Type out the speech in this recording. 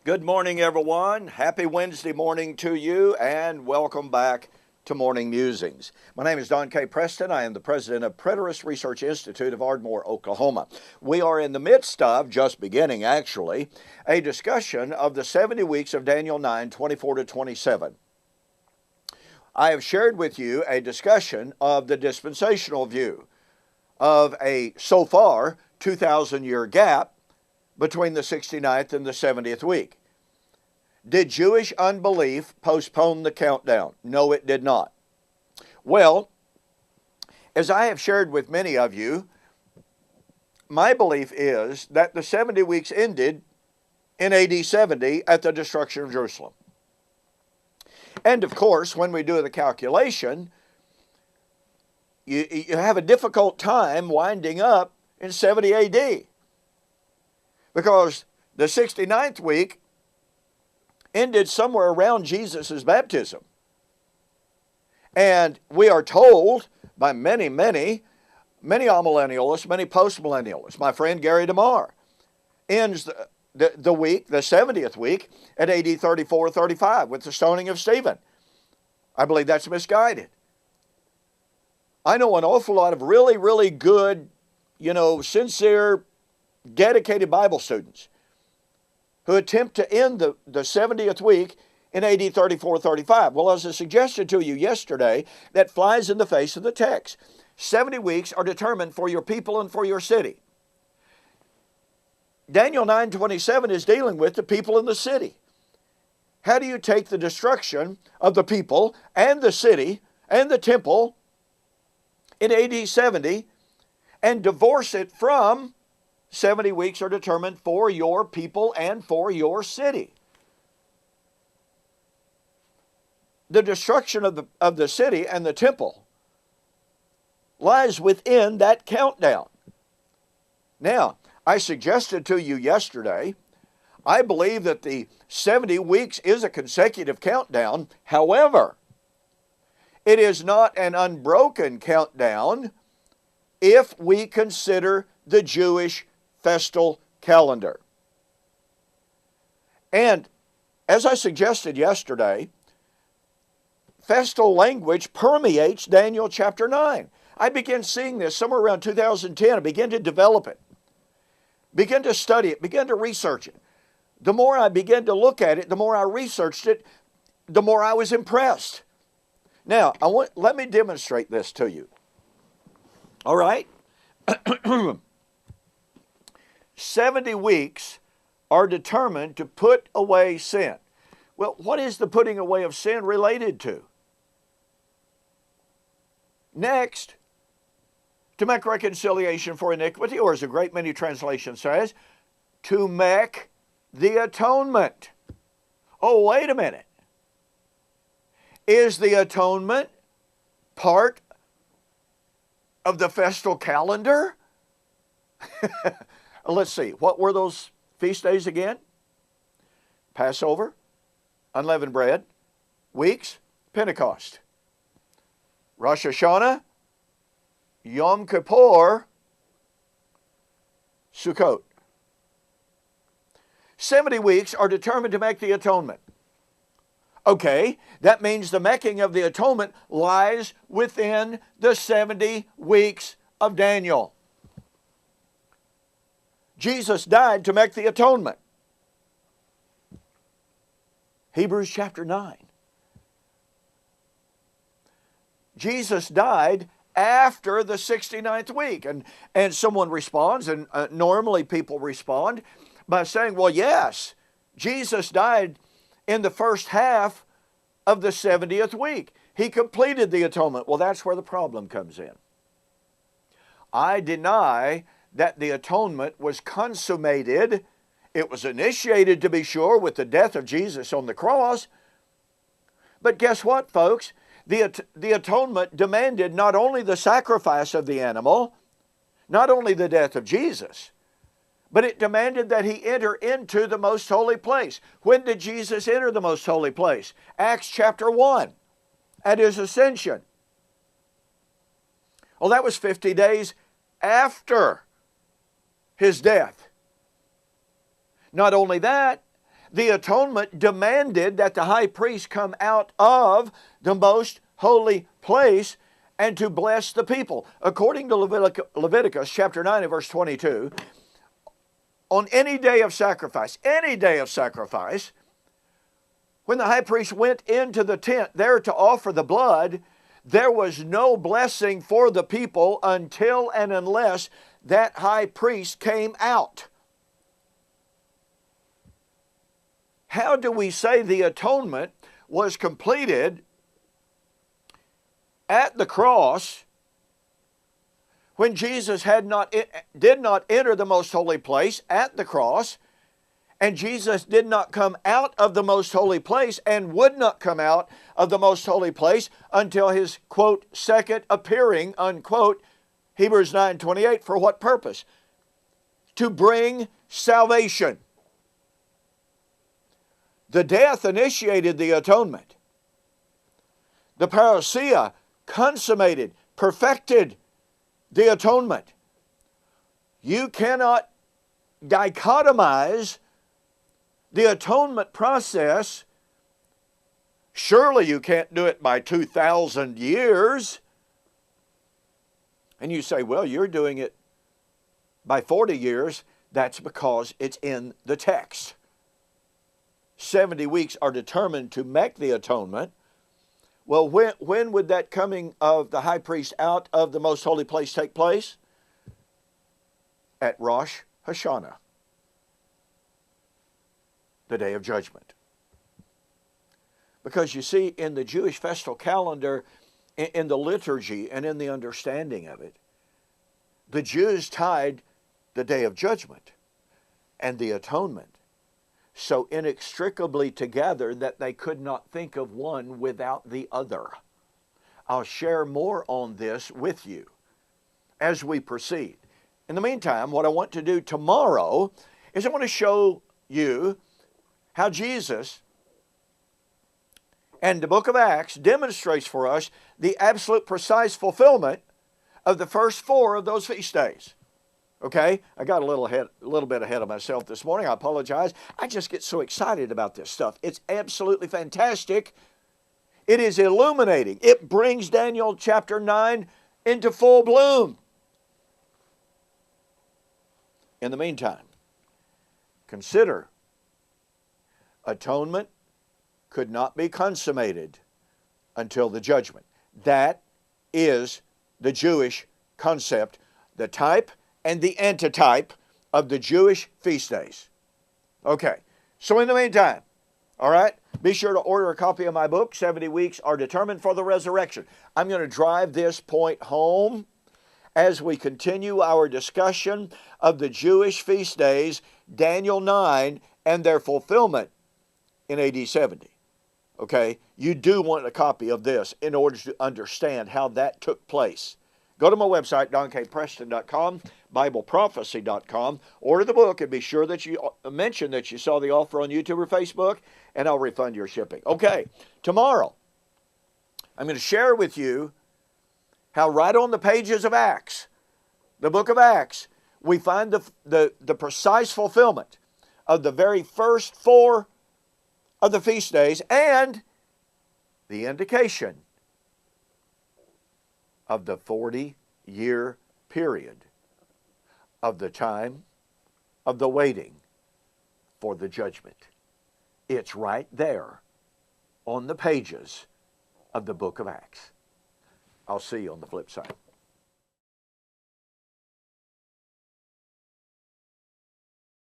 Good morning, everyone. Happy Wednesday morning to you, and welcome back to Morning Musings. My name is Don K. Preston. I am the president of Preterist Research Institute of Ardmore, Oklahoma. We are in the midst of, just beginning actually, a discussion of the 70 weeks of Daniel 9, 24 to 27. I have shared with you a discussion of the dispensational view of a, so far, 2,000-year gap between the 69th and the 70th week. Did Jewish unbelief postpone the countdown? No, it did not. Well, as I have shared with many of you, my belief is that the 70 weeks ended in AD 70 at the destruction of Jerusalem. And of course, when we do the calculation, you have a difficult time winding up in 70 AD. Because the 69th week ended somewhere around Jesus' baptism. And we are told by many amillennialists, many postmillennialists, my friend Gary DeMar, ends the week, the 70th week, at AD 34 or 35 with the stoning of Stephen. I believe that's misguided. I know an awful lot of really good, sincere, dedicated Bible students who attempt to end the 70th week in AD 34, 35. Well, as I suggested to you yesterday, that flies in the face of the text. 70 weeks are determined for your people and for your city. Daniel 9:27 is dealing with the people in the city. How do you take the destruction of the people and the city and the temple in AD 70 and divorce it from 70 weeks are determined for your people and for your city? The destruction of the city and the temple lies within that countdown. Now, I suggested to you yesterday, I believe that the 70 weeks is a consecutive countdown. However, it is not an unbroken countdown if we consider the Jewish festal calendar. And as I suggested yesterday, festal language permeates Daniel chapter 9. I began seeing this somewhere around 2010. I began to develop it, began to study it, began to research it. The more I began to look at it, the more I researched it, the more I was impressed. Now, let me demonstrate this to you. All right? 70 weeks are determined to put away sin. Well, what is the putting away of sin related to? Next, to make reconciliation for iniquity, or as a great many translations says, to make the atonement. Oh, wait a minute. Is the atonement part of the festal calendar? Let's see, what were those feast days again? Passover, unleavened bread, weeks, Pentecost, Rosh Hashanah, Yom Kippur, Sukkot. 70 weeks are determined to make the atonement. Okay, that means the making of the atonement lies within the 70 weeks of Daniel. Jesus died to make the atonement. Hebrews chapter 9. Jesus died after the 69th week. And someone responds, and normally people respond by saying, well, yes, Jesus died in the first half of the 70th week. He completed the atonement. Well, that's where the problem comes in. I deny that the atonement was consummated. It was initiated, to be sure, with the death of Jesus on the cross. But guess what, folks? The atonement demanded not only the sacrifice of the animal, not only the death of Jesus, but it demanded that he enter into the most holy place. When did Jesus enter the most holy place? Acts chapter 1, at his ascension. Well, that was 50 days after his death. Not only that, The atonement demanded that the high priest come out of the most holy place and to bless the people. According to Leviticus chapter 9 and verse 22, on any day of sacrifice, when the high priest went into the tent there to offer the blood, there was no blessing for the people until and unless that high priest came out. How do we say the atonement was completed at the cross when Jesus did not enter the most holy place at the cross, and Jesus did not come out of the most holy place and would not come out of the most holy place until his, quote, second appearing, unquote, Hebrews 9:28, for what purpose? To bring salvation. The death initiated the atonement. The parousia consummated, perfected the atonement. You cannot dichotomize the atonement process. Surely you can't do it by 2,000 years. And you say, well, you're doing it by 40 years. That's because it's in the text. 70 weeks are determined to make the atonement. Well, when would that coming of the high priest out of the most holy place take place? At Rosh Hashanah, the day of judgment. Because you see, in the Jewish festal calendar, in the liturgy and in the understanding of it, the Jews tied the day of judgment and the atonement so inextricably together that they could not think of one without the other. I'll share more on this with you as we proceed. In the meantime, what I want to do tomorrow is I want to show you how Jesus and the book of Acts demonstrates for us the absolute precise fulfillment of the first 4 of those feast days. Okay, I got a little bit ahead of myself this morning. I apologize. I just get so excited about this stuff. It's absolutely fantastic. It is illuminating. It brings Daniel chapter 9 into full bloom. In the meantime, consider atonement could not be consummated until the judgment. That is the Jewish concept, the type and the antitype of the Jewish feast days. Okay, so in the meantime, all right, be sure to order a copy of my book, 70 Weeks Are Determined for the Resurrection. I'm going to drive this point home as we continue our discussion of the Jewish feast days, Daniel 9, and their fulfillment in AD 70. Okay, you do want a copy of this in order to understand how that took place. Go to my website, donkpreston.com, BibleProphecy.com. Order the book and be sure that you mention that you saw the offer on YouTube or Facebook, and I'll refund your shipping. Okay, tomorrow, I'm going to share with you how right on the pages of Acts, the book of Acts, we find the precise fulfillment of the very first 4 of the feast days and the indication of the 40-year period of the time of the waiting for the judgment. It's right there on the pages of the book of Acts. I'll see you on the flip side.